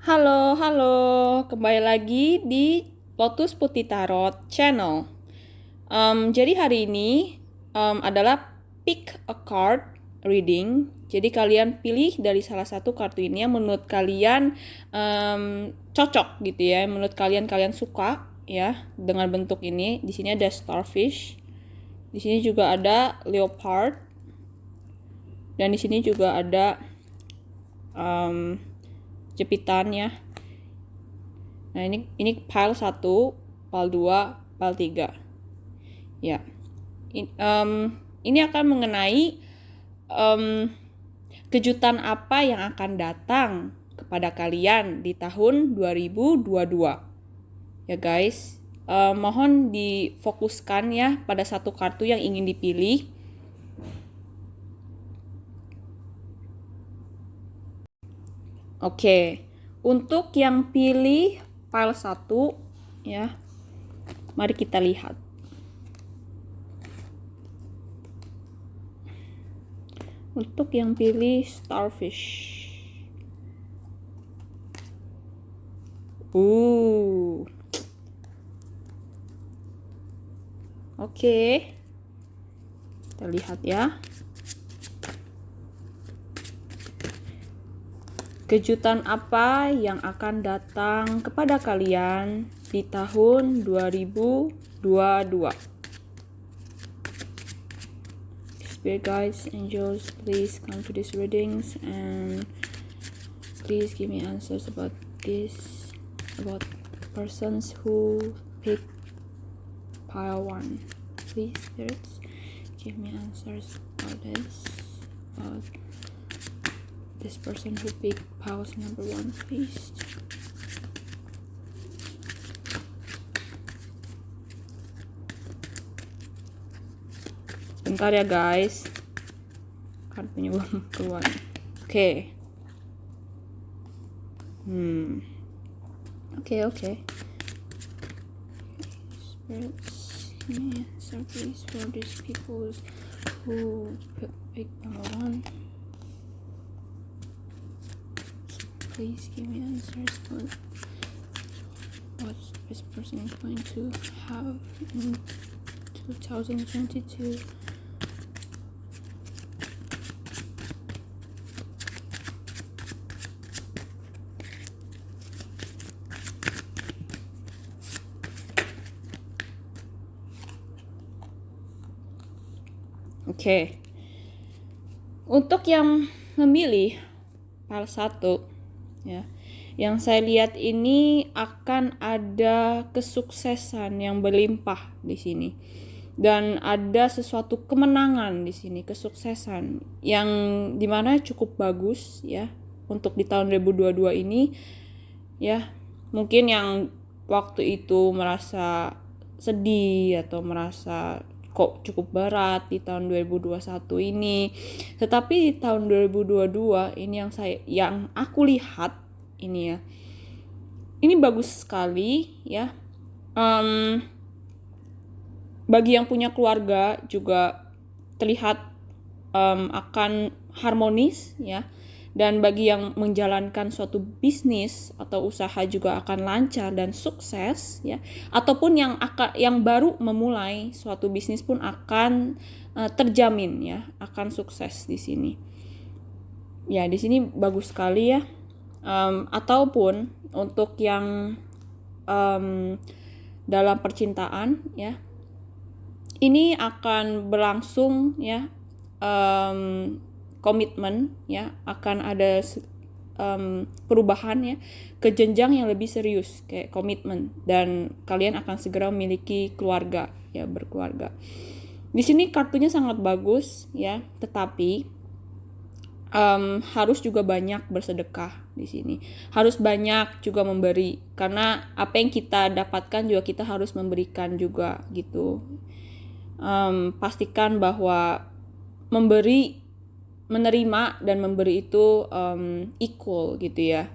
Halo, halo, kembali lagi di Lotus Putih Tarot Channel. Jadi hari ini adalah pick a card reading. Jadi kalian pilih dari salah satu kartu ini yang menurut kalian cocok gitu ya, menurut kalian suka ya dengan bentuk ini. Di sini ada starfish, di sini juga ada leopard, dan di sini juga ada jepitan ya. Nah, ini pile 1, pile 2, pile 3. Ya. Ini akan mengenai kejutan apa yang akan datang kepada kalian di tahun 2022. Ya guys, mohon difokuskan ya pada satu kartu yang ingin dipilih. Oke. Untuk yang pilih pile 1 ya. Mari kita lihat. Untuk yang pilih starfish. Oke. Kita lihat ya. Kejutan apa yang akan datang kepada kalian di tahun 2022? Spirit guides, angels, please come to these readings and please give me answers about this, about persons who pick pile 1. Please, spirits, give me answers about this person who picked piles number 1, please. Bentar ya guys, kartunya belum keluar. Oke. Oke. Spirits, give me answer please for these people who pick pile 1. Please give me answers for what this person is going to have in 2022. Oke. Untuk yang memilih pile 1 ya. Yang saya lihat ini akan ada kesuksesan yang berlimpah di sini. Dan ada sesuatu kemenangan di sini, kesuksesan yang dimana cukup bagus ya untuk di tahun 2022 ini ya. Mungkin yang waktu itu merasa sedih atau merasa kok cukup berat di tahun 2021 ini, tetapi di tahun 2022 ini yang aku lihat ini ya, ini bagus sekali ya. Bagi yang punya keluarga juga terlihat akan harmonis ya, dan bagi yang menjalankan suatu bisnis atau usaha juga akan lancar dan sukses ya, ataupun yang baru memulai suatu bisnis pun akan terjamin ya, akan sukses di sini. Ya, di sini bagus sekali ya. Ataupun untuk yang dalam percintaan ya, ini akan berlangsung ya, komitmen ya, akan ada perubahan ya ke jenjang yang lebih serius kayak komitmen, dan kalian akan segera memiliki keluarga ya, berkeluarga. Di sini kartunya sangat bagus ya, tetapi harus juga banyak bersedekah di sini, harus banyak juga memberi, karena apa yang kita dapatkan juga kita harus memberikan juga gitu. Pastikan bahwa menerima dan memberi itu equal gitu ya,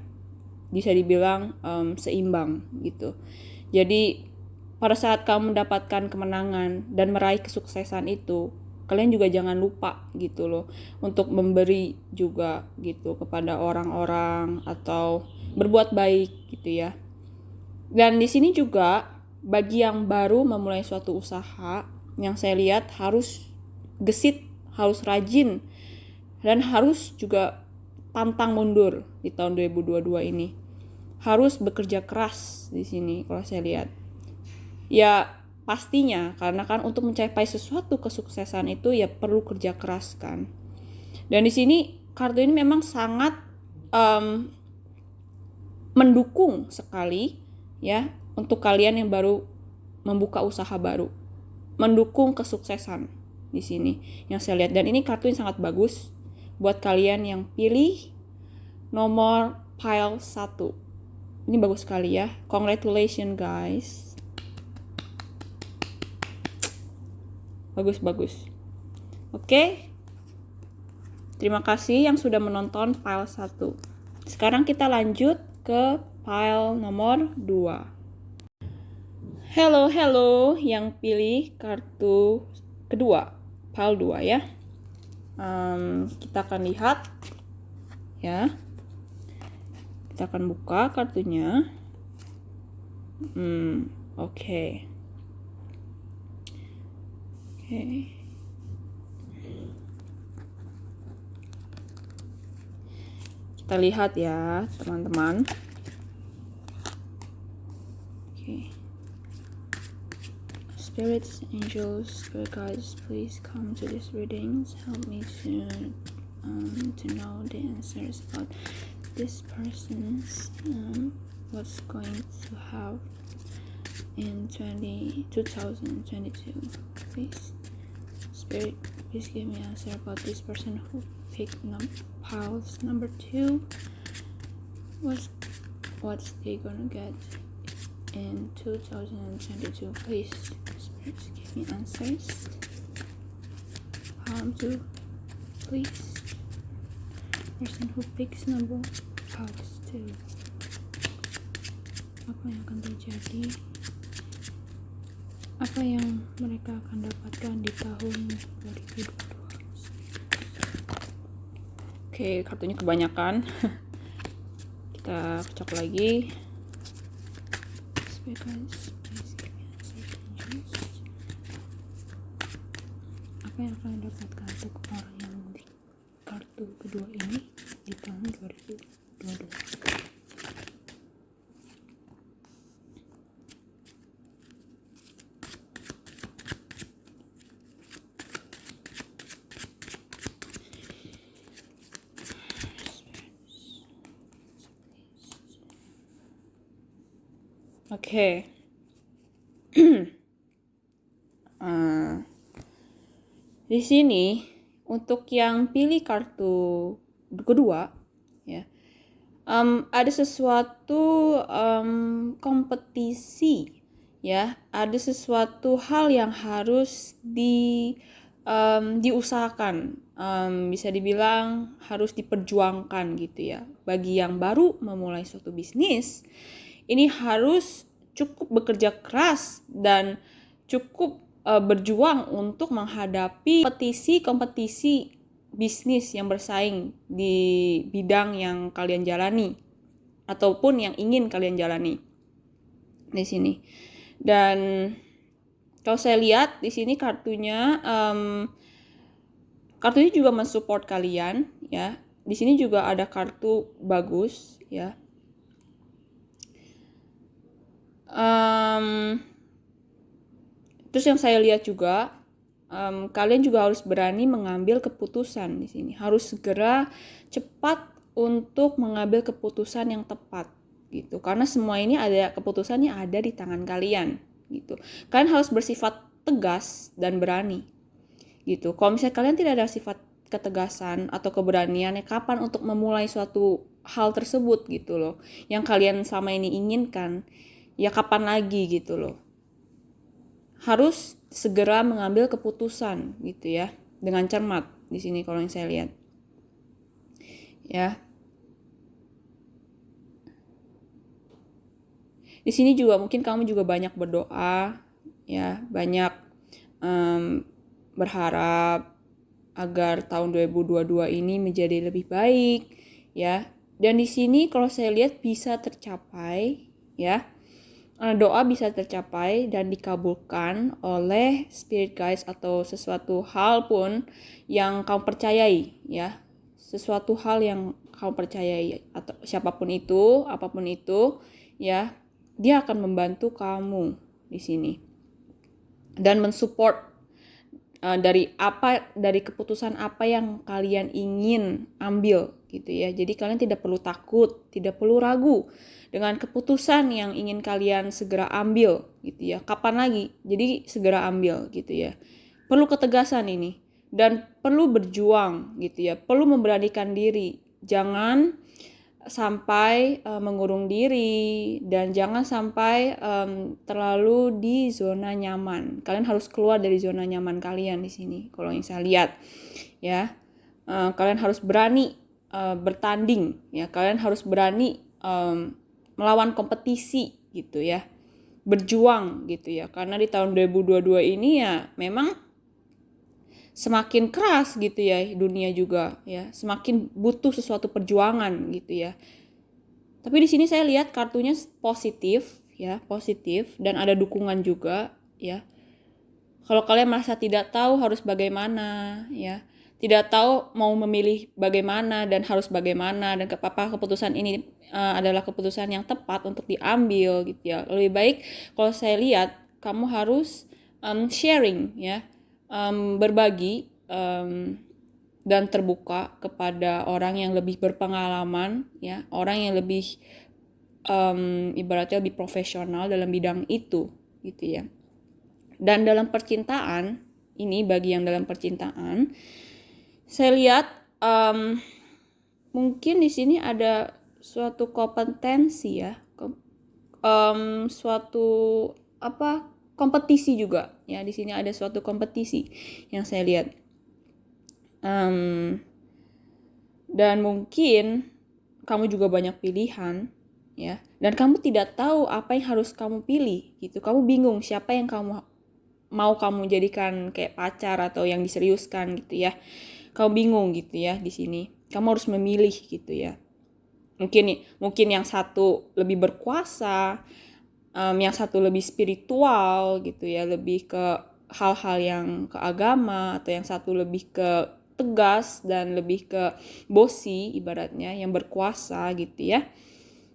bisa dibilang seimbang gitu. Jadi pada saat kamu mendapatkan kemenangan dan meraih kesuksesan itu, kalian juga jangan lupa gitu loh untuk memberi juga gitu kepada orang-orang atau berbuat baik gitu ya. Dan di sini juga bagi yang baru memulai suatu usaha, yang saya lihat harus gesit, harus rajin, dan harus juga pantang mundur di tahun 2022 ini. Harus bekerja keras di sini kalau saya lihat. Ya pastinya, karena kan untuk mencapai sesuatu kesuksesan itu ya perlu kerja keras kan. Dan di sini kartu ini memang sangat mendukung sekali ya untuk kalian yang baru membuka usaha baru. Mendukung kesuksesan di sini yang saya lihat. Dan ini kartu yang sangat bagus buat kalian yang pilih nomor pile 1. Ini bagus sekali ya. Congratulations guys. Bagus. Oke. Terima kasih yang sudah menonton pile 1. Sekarang kita lanjut ke pile nomor 2. Hello yang pilih kartu kedua, pile 2 ya. Kita akan lihat ya. Kita akan buka kartunya. Oke. Kita lihat ya, teman-teman. Oke. Spirits, angels, spirit guides, please come to these readings. Help me to know the answers about this person's what's going to have in 2022. Please, Spirit, please give me an answer about this person who picked piles number 2. What's they gonna get in 2022? Please, Spirit, give me answers. Pile 2, please. Person who picks number piles 2. Apa yang akan terjadi? Apa yang mereka akan dapatkan di tahun 2022? Oke, kartunya kebanyakan. Kita cocok lagi. Apa yang akan dapatkan untuk orang yang membeli kartu kedua ini di tahun 2022? Oke. Di sini untuk yang pilih kartu kedua ya, ada sesuatu kompetisi ya, ada sesuatu hal yang harus diusahakan, bisa dibilang harus diperjuangkan gitu ya. Bagi yang baru memulai suatu bisnis, ini harus cukup bekerja keras dan cukup berjuang untuk menghadapi kompetisi bisnis yang bersaing di bidang yang kalian jalani ataupun yang ingin kalian jalani di sini. Dan kalau saya lihat di sini kartunya juga mensupport kalian ya. Di sini juga ada kartu bagus ya. Terus yang saya lihat juga, kalian juga harus berani mengambil keputusan di sini. Harus segera cepat untuk mengambil keputusan yang tepat gitu. Karena semua ini keputusannya ada di tangan kalian gitu. Kalian harus bersifat tegas dan berani gitu. Kalau misalnya kalian tidak ada sifat ketegasan atau keberanian, ya kapan untuk memulai suatu hal tersebut gitu loh. Yang kalian sama ini inginkan, ya kapan lagi gitu loh. Harus segera mengambil keputusan gitu ya, dengan cermat di sini kalau yang saya lihat. Ya. Di sini juga mungkin kamu juga banyak berdoa ya, banyak berharap agar tahun 2022 ini menjadi lebih baik ya. Dan di sini kalau saya lihat bisa tercapai, ya. Doa bisa tercapai dan dikabulkan oleh spirit guides atau sesuatu hal pun yang kamu percayai, ya. Sesuatu hal yang kamu percayai atau siapapun itu, apapun itu, ya. Dia akan membantu kamu di sini dan mensupport dari keputusan apa yang kalian ingin ambil gitu ya. Jadi kalian tidak perlu takut, tidak perlu ragu dengan keputusan yang ingin kalian segera ambil gitu ya. Kapan lagi? Jadi segera ambil gitu ya. Perlu ketegasan ini dan perlu berjuang gitu ya. Perlu memberanikan diri. Jangan sampai mengurung diri dan jangan sampai terlalu di zona nyaman. Kalian harus keluar dari zona nyaman kalian di sini. Kalau yang saya lihat, ya, kalian harus berani bertanding, ya. Kalian harus berani melawan kompetisi, gitu ya. Berjuang, gitu ya. Karena di tahun 2022 ini ya, memang semakin keras gitu ya dunia juga ya, semakin butuh sesuatu perjuangan gitu ya. Tapi di sini saya lihat kartunya positif ya, positif dan ada dukungan juga ya. Kalau kalian merasa tidak tahu harus bagaimana ya, tidak tahu mau memilih bagaimana dan harus bagaimana dan apa keputusan ini adalah keputusan yang tepat untuk diambil gitu ya. Lebih baik kalau saya lihat kamu harus sharing ya, berbagi dan terbuka kepada orang yang lebih berpengalaman ya, orang yang lebih ibaratnya lebih profesional dalam bidang itu gitu ya. Dan dalam percintaan ini, bagi yang dalam percintaan, saya lihat mungkin di sini ada suatu kompetensi ya, suatu kompetisi juga ya. Di sini ada suatu kompetisi yang saya lihat. Dan mungkin kamu juga banyak pilihan ya, dan kamu tidak tahu apa yang harus kamu pilih gitu. Kamu bingung siapa yang kamu jadikan kayak pacar atau yang diseriuskan gitu ya. Kamu bingung gitu ya di sini. Kamu harus memilih gitu ya. Mungkin yang satu lebih berkuasa, yang satu lebih spiritual gitu ya, lebih ke hal-hal yang ke agama, atau yang satu lebih ke tegas dan lebih ke bossy ibaratnya, yang berkuasa gitu ya.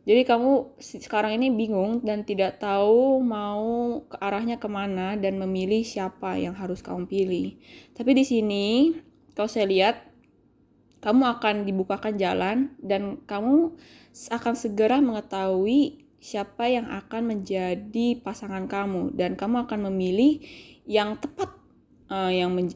Jadi kamu sekarang ini bingung dan tidak tahu mau ke arahnya kemana dan memilih siapa yang harus kamu pilih. Tapi di sini kalau saya lihat kamu akan dibukakan jalan dan kamu akan segera mengetahui siapa yang akan menjadi pasangan kamu dan kamu akan memilih yang tepat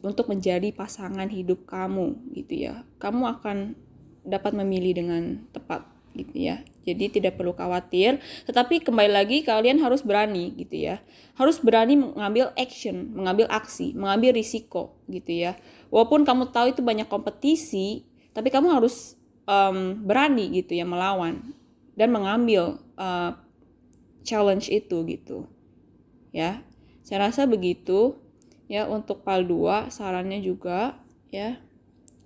untuk menjadi pasangan hidup kamu gitu ya. Kamu akan dapat memilih dengan tepat gitu ya. Jadi tidak perlu khawatir, tetapi kembali lagi kalian harus berani gitu ya. Harus berani mengambil action, mengambil aksi, mengambil risiko gitu ya. Walaupun kamu tahu itu banyak kompetisi, tapi kamu harus berani gitu ya melawan dan mengambil challenge itu gitu. Ya. Saya rasa begitu. Ya, untuk pile 2 sarannya juga ya.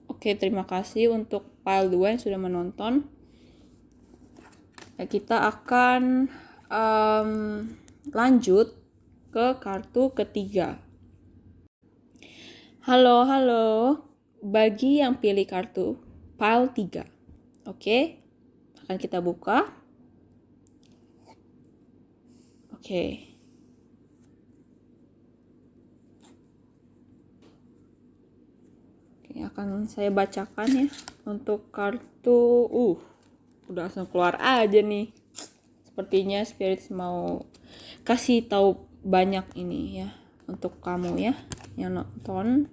Oke, terima kasih untuk pile 2 yang sudah menonton. Ya, kita akan lanjut ke kartu ketiga. Halo. Bagi yang pilih kartu pile 3. Oke. Akan kita buka. Oke. Akan saya bacakan ya untuk kartu udah langsung keluar aja nih. Sepertinya spirit mau kasih tahu banyak ini ya untuk kamu ya yang nonton,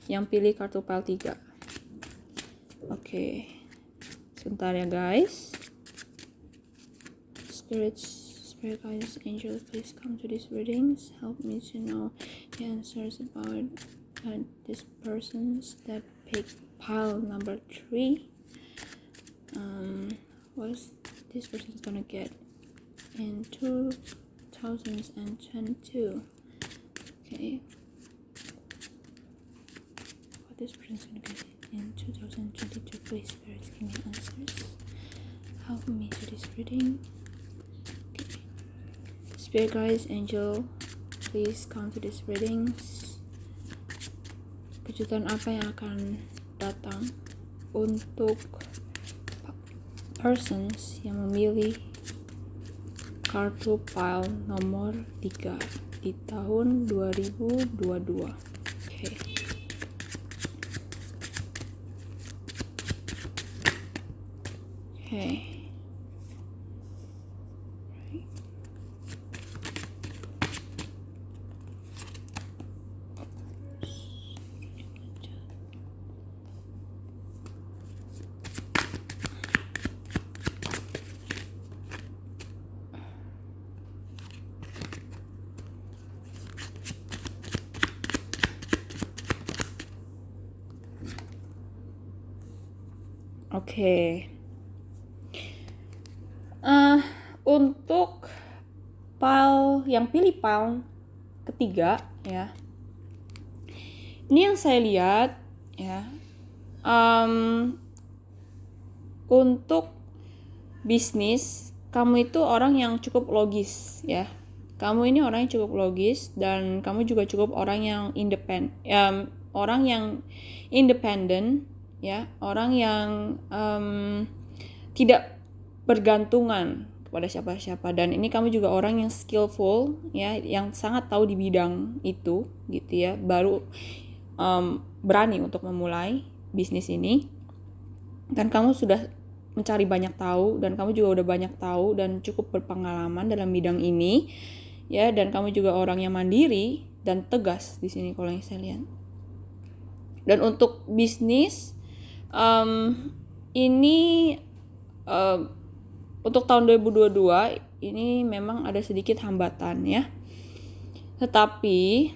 yang pilih kartu pile 3. Oke. Sebentar ya guys. Spirit guides, angel, please come to these readings. Help me to know the answers about this persons that picked pile number 3. What is this person's gonna get in 2022? Okay. What this person's gonna get in 2022? Please, spirits, give me answers. help me to this reading. Okay. Spirit guides, angel, please come to this readings. Kejutan apa yang akan datang untuk persons yang memilih kartu pile nomor 3 di tahun 2022. Okay. Okay. Oke. Untuk pile yang pilih pile ketiga ya. Ini yang saya lihat ya. Untuk bisnis, kamu itu orang yang cukup logis ya. Kamu ini orang yang cukup logis dan kamu juga cukup orang yang independen ya, orang yang tidak bergantungan kepada siapa-siapa, dan ini kamu juga orang yang skillful ya, yang sangat tahu di bidang itu gitu ya, baru berani untuk memulai bisnis ini, dan kamu sudah mencari banyak tahu, dan kamu juga udah banyak tahu dan cukup berpengalaman dalam bidang ini ya, dan kamu juga orang yang mandiri dan tegas di sini kalau yang saya lihat. Dan untuk bisnis ini untuk tahun 2022 ini memang ada sedikit hambatan ya. Tetapi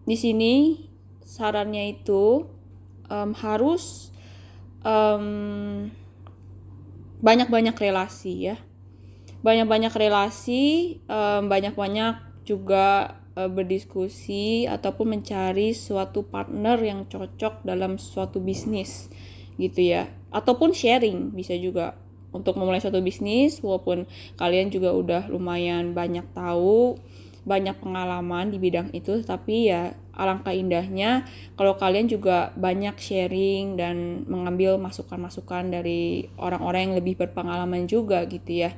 di sini sarannya itu harus banyak-banyak relasi ya. Banyak-banyak relasi, banyak-banyak juga berdiskusi ataupun mencari suatu partner yang cocok dalam suatu bisnis gitu ya. Ataupun sharing bisa juga untuk memulai suatu bisnis, walaupun kalian juga udah lumayan banyak tahu, banyak pengalaman di bidang itu, tapi ya alangkah indahnya kalau kalian juga banyak sharing dan mengambil masukan-masukan dari orang-orang yang lebih berpengalaman juga gitu ya.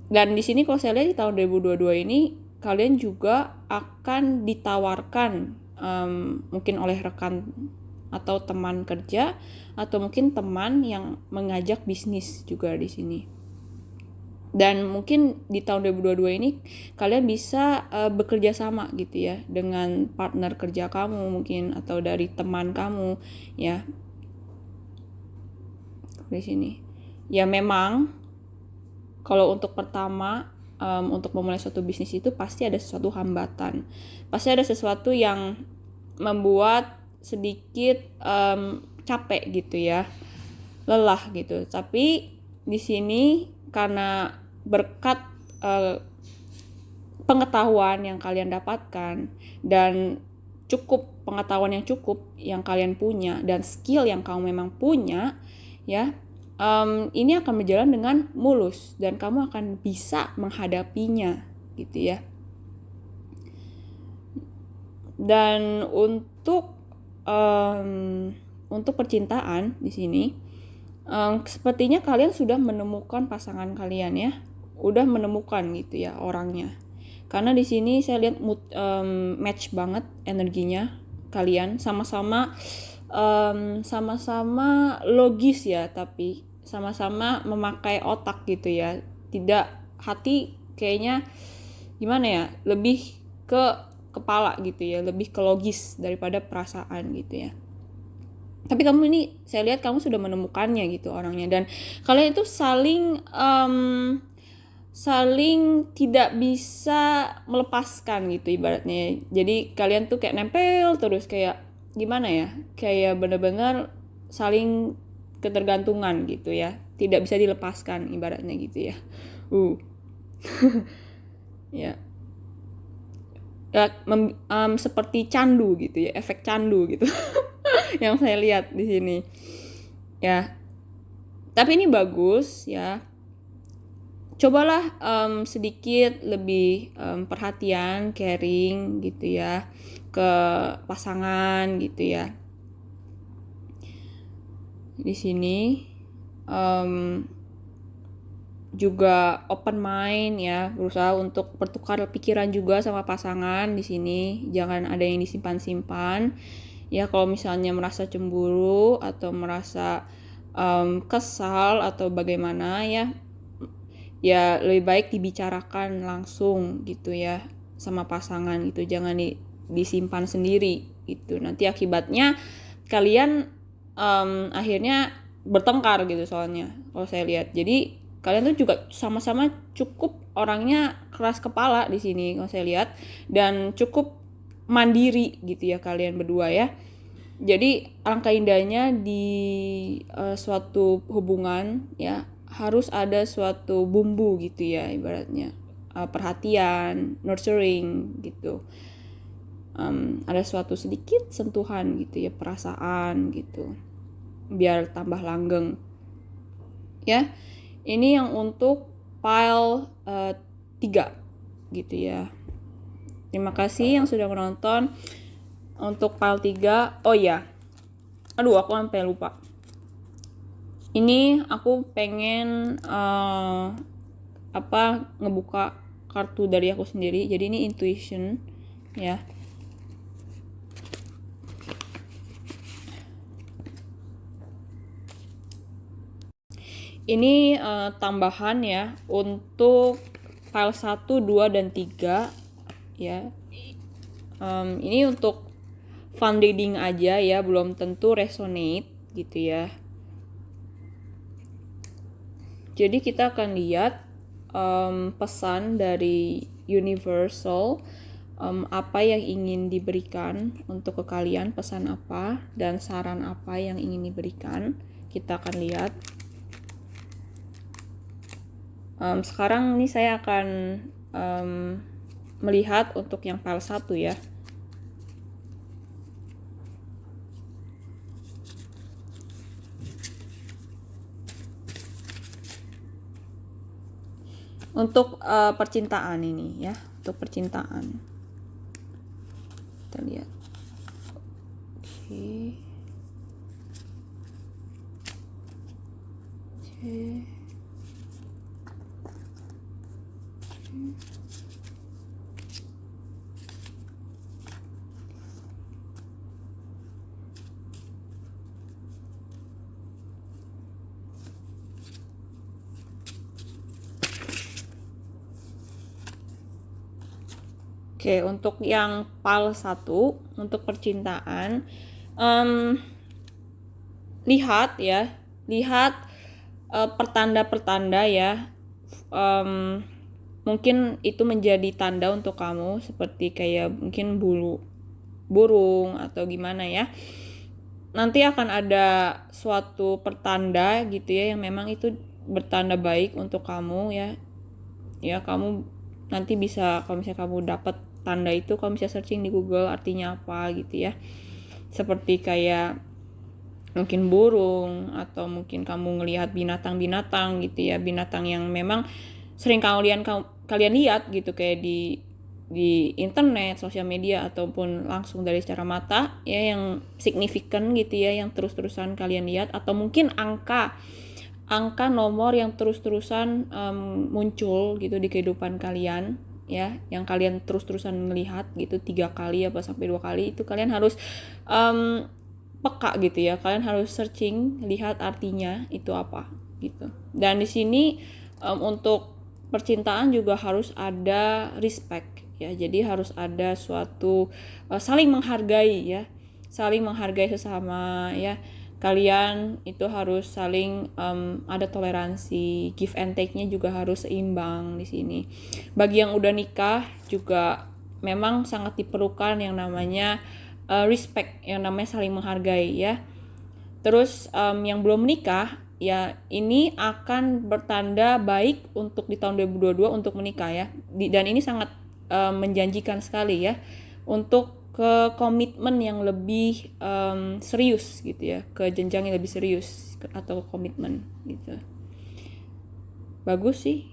Dan di sini kalau saya lihat di tahun 2022 ini kalian juga akan ditawarkan mungkin oleh rekan atau teman kerja, atau mungkin teman yang mengajak bisnis juga di sini. Dan mungkin di tahun 2022 ini kalian bisa bekerja sama gitu ya dengan partner kerja kamu mungkin, atau dari teman kamu ya di sini. Ya memang kalau untuk pertama untuk memulai suatu bisnis itu pasti ada sesuatu hambatan, pasti ada sesuatu yang membuat sedikit capek gitu ya, lelah gitu. Tapi di sini karena berkat pengetahuan yang kalian dapatkan dan pengetahuan yang cukup yang kalian punya dan skill yang kamu memang punya ya, ini akan berjalan dengan mulus dan kamu akan bisa menghadapinya gitu ya. Dan untuk percintaan di sini sepertinya kalian sudah menemukan pasangan kalian ya, udah menemukan gitu ya orangnya, karena di sini saya lihat match banget energinya kalian, sama-sama logis ya, tapi sama-sama memakai otak gitu ya, tidak hati kayaknya gimana ya, lebih ke kepala gitu ya, lebih ke logis daripada perasaan gitu ya. Tapi kamu ini saya lihat kamu sudah menemukannya gitu orangnya, dan kalian itu saling tidak bisa melepaskan gitu ibaratnya. Jadi kalian tuh kayak nempel terus, kayak gimana ya, kayak benar-benar saling ketergantungan gitu ya, tidak bisa dilepaskan ibaratnya gitu ya. Ya. Seperti candu gitu ya, efek candu gitu yang saya lihat di sini ya. Tapi ini bagus ya. Cobalah sedikit lebih perhatian, caring gitu ya ke pasangan gitu ya. Di sini juga open mind ya, berusaha untuk bertukar pikiran juga sama pasangan di sini. Jangan ada yang disimpan-simpan. Ya kalau misalnya merasa cemburu atau merasa kesal atau bagaimana ya lebih baik dibicarakan langsung gitu ya sama pasangan gitu, jangan disimpan sendiri gitu. Nanti akibatnya kalian akhirnya bertengkar gitu soalnya kalau saya lihat. Jadi kalian tuh juga sama-sama cukup orangnya keras kepala di sini kalau saya lihat, dan cukup mandiri gitu ya kalian berdua ya. Jadi alangkah indahnya di suatu hubungan ya, harus ada suatu bumbu gitu ya ibaratnya, perhatian, nurturing gitu, ada suatu sedikit sentuhan gitu ya, perasaan gitu biar tambah langgeng ya. Ini yang untuk pile 3 gitu ya. Terima kasih yang sudah menonton untuk pile 3. Oh ya, aduh aku sampai lupa. Ini aku pengen ngebuka kartu dari aku sendiri. Jadi ini intuition ya. Ini tambahan ya untuk file 1, 2, dan 3 ya. Ini untuk fun reading aja ya, belum tentu resonate gitu ya. Jadi kita akan lihat pesan dari universal, apa yang ingin diberikan untuk ke kalian, pesan apa dan saran apa yang ingin diberikan. Kita akan lihat. Sekarang ini saya akan melihat untuk yang file 1 ya. Untuk percintaan ini ya, untuk percintaan. Kita lihat. Oke. Oke, untuk yang pile 1 untuk percintaan, lihat pertanda-pertanda ya. Mungkin itu menjadi tanda untuk kamu, seperti kayak mungkin burung atau gimana ya. Nanti akan ada suatu pertanda gitu ya yang memang itu bertanda baik untuk kamu ya. Ya kamu nanti bisa, kalau misalnya kamu dapat tanda itu, kamu bisa searching di Google artinya apa gitu ya. Seperti kayak mungkin burung, atau mungkin kamu ngelihat binatang-binatang gitu ya, binatang yang memang sering kalian lihat gitu kayak di internet, sosial media, ataupun langsung dari secara mata ya, yang signifikan gitu ya, yang terus-terusan kalian lihat, atau mungkin angka nomor yang terus-terusan muncul gitu di kehidupan kalian ya, yang kalian terus-terusan melihat gitu 3 kali apa sampai 2 kali, itu kalian harus peka gitu ya, kalian harus searching, lihat artinya itu apa gitu. Dan di sini untuk percintaan juga harus ada respect ya, jadi harus ada suatu saling menghargai ya, saling menghargai sesama ya. Kalian itu harus saling ada toleransi, give and take-nya juga harus seimbang di sini. Bagi yang udah nikah juga memang sangat diperlukan yang namanya respect, yang namanya saling menghargai ya. Terus yang belum menikah ya, ini akan bertanda baik untuk di tahun 2022 untuk menikah ya. Dan ini sangat menjanjikan sekali ya untuk ke komitmen yang lebih serius gitu ya, ke jenjang yang lebih serius atau komitmen gitu. Bagus sih.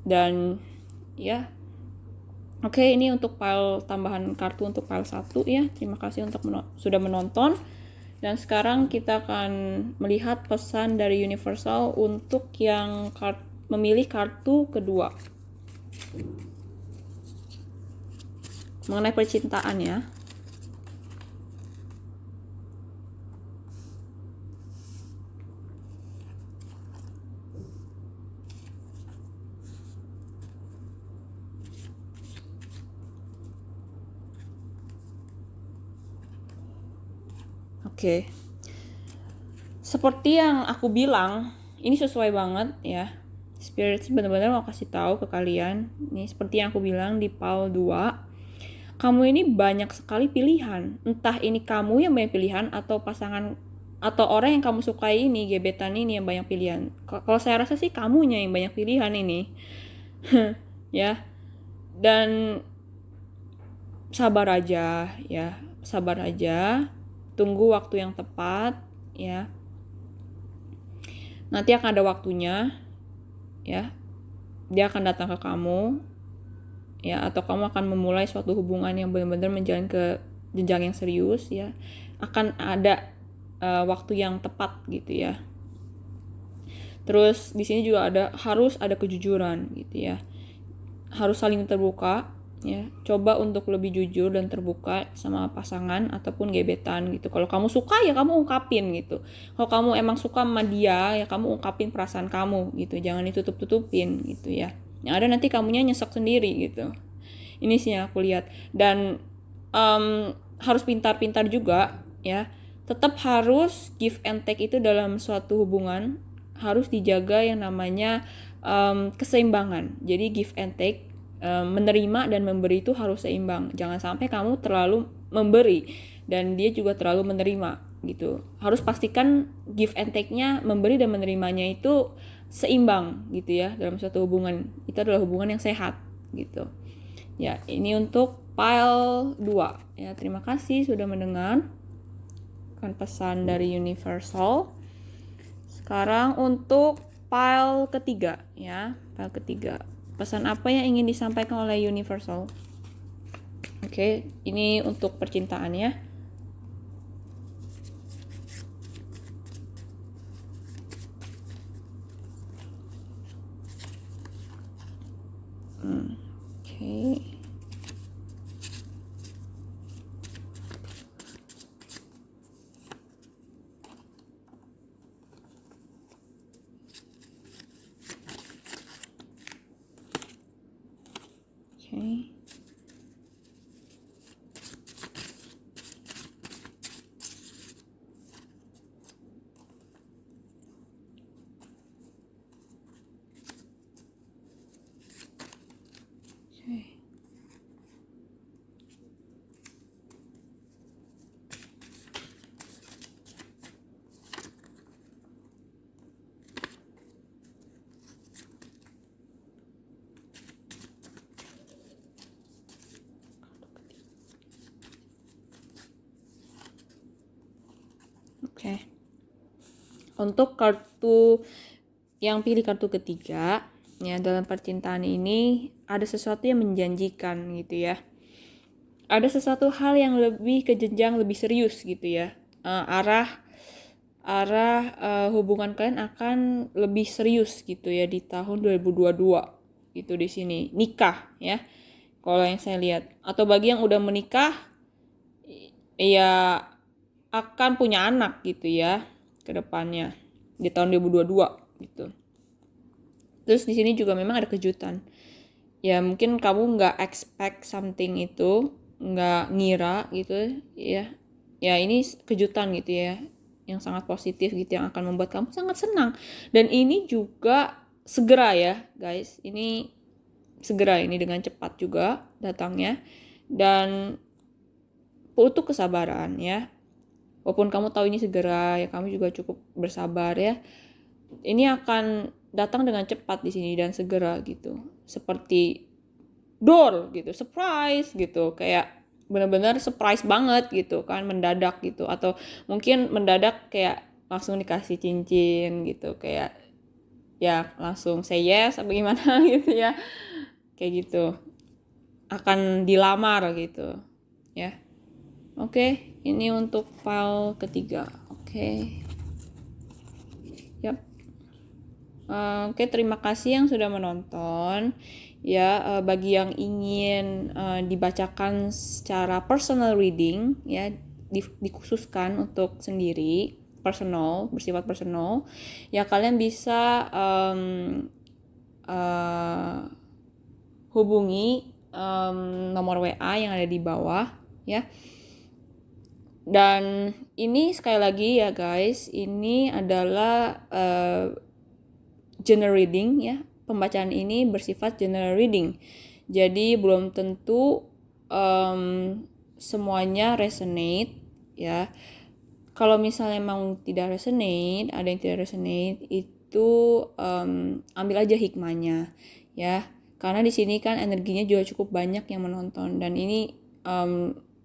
Dan ya, oke, ini untuk file tambahan kartu untuk file 1 ya. Terima kasih untuk sudah menonton. Dan sekarang kita akan melihat pesan dari Universal untuk yang memilih kartu kedua. Mengenai percintaan ya. Oke. Seperti yang aku bilang, ini sesuai banget ya. Spirit benar-benar mau kasih tahu ke kalian. Ini seperti yang aku bilang di PAL 2. Kamu ini banyak sekali pilihan. Entah ini kamu yang banyak pilihan atau pasangan atau orang yang kamu sukai ini, gebetan ini yang banyak pilihan. Kalau saya rasa sih kamunya yang banyak pilihan ini. Ya. Dan sabar aja ya. Sabar aja. Tunggu waktu yang tepat ya. Nanti akan ada waktunya ya. Dia akan datang ke kamu ya, atau kamu akan memulai suatu hubungan yang benar-benar menjalin ke jenjang yang serius ya. Akan ada waktu yang tepat gitu ya. Terus di sini juga harus ada kejujuran gitu ya. Harus saling terbuka ya. Coba untuk lebih jujur dan terbuka sama pasangan ataupun gebetan gitu. Kalau kamu suka ya kamu ungkapin gitu. Kalau kamu emang suka sama dia ya kamu ungkapin perasaan kamu gitu. Jangan ditutup-tutupin gitu ya. Yang ada nanti kamunya nyesek sendiri gitu. Ini sih yang aku lihat. Dan harus pintar-pintar juga ya. Tetap harus give and take itu dalam suatu hubungan harus dijaga yang namanya keseimbangan. Jadi give and take, menerima dan memberi itu harus seimbang. Jangan sampai kamu terlalu memberi dan dia juga terlalu menerima gitu. Harus pastikan give and take-nya, memberi dan menerimanya itu seimbang gitu ya dalam suatu hubungan. Itu adalah hubungan yang sehat gitu. Ya, ini untuk file 2. Ya, terima kasih sudah mendengar pesan dari Universal. Sekarang untuk file ketiga ya, file ketiga. Pesan apa yang ingin disampaikan oleh Universal? Oke, ini untuk percintaan ya. Oke. Okay. Oke. Untuk kartu yang pilih kartu ketiga, ya dalam percintaan ini ada sesuatu yang menjanjikan gitu ya. Ada sesuatu hal yang lebih ke jenjang lebih serius gitu ya. Arah hubungan kalian akan lebih serius gitu ya di tahun 2022 gitu di sini. Nikah ya. Kalau yang saya lihat, atau bagi yang udah menikah ya akan punya anak gitu ya ke depannya di tahun 2022 gitu. Terus di sini juga memang ada kejutan. Ya mungkin kamu nggak expect something itu, nggak ngira gitu ya. Ya ini kejutan gitu ya, yang sangat positif gitu yang akan membuat kamu sangat senang. Dan ini juga segera ya guys. Ini segera, ini dengan cepat juga datangnya. Dan butuh kesabaran ya. Walaupun kamu tahu ini segera ya, kamu juga cukup bersabar ya. Ini akan datang dengan cepat di sini dan segera gitu. Seperti door gitu, surprise gitu, kayak benar-benar surprise banget gitu kan, mendadak gitu, atau mungkin mendadak kayak langsung dikasih cincin gitu, kayak ya langsung say yes apa gimana gitu ya, kayak gitu, akan dilamar gitu ya. Oke, ini untuk file ketiga. Oke. Yap. Oke, terima kasih yang sudah menonton. Ya, bagi yang ingin dibacakan secara personal reading, ya, dikhususkan untuk sendiri, personal, bersifat personal, ya kalian bisa hubungi nomor WA yang ada di bawah, ya. Dan ini sekali lagi ya guys, ini adalah general reading ya. Pembacaan ini bersifat general reading. Jadi belum tentu semuanya resonate ya. Kalau misalnya memang tidak resonate, ada yang tidak resonate, itu ambil aja hikmahnya ya. Karena di sini kan energinya juga cukup banyak yang menonton, dan ini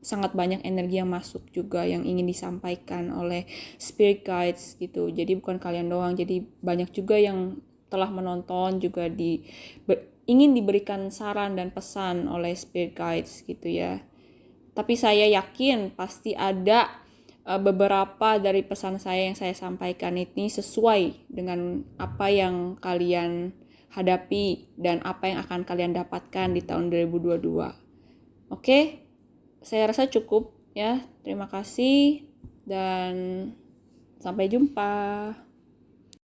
sangat banyak energi yang masuk juga yang ingin disampaikan oleh spirit guides gitu. Jadi bukan kalian doang, jadi banyak juga yang telah menonton juga ingin diberikan saran dan pesan oleh spirit guides gitu ya. Tapi saya yakin pasti ada beberapa dari pesan saya yang saya sampaikan ini sesuai dengan apa yang kalian hadapi dan apa yang akan kalian dapatkan di tahun 2022. Oke, saya rasa cukup ya. Terima kasih dan sampai jumpa.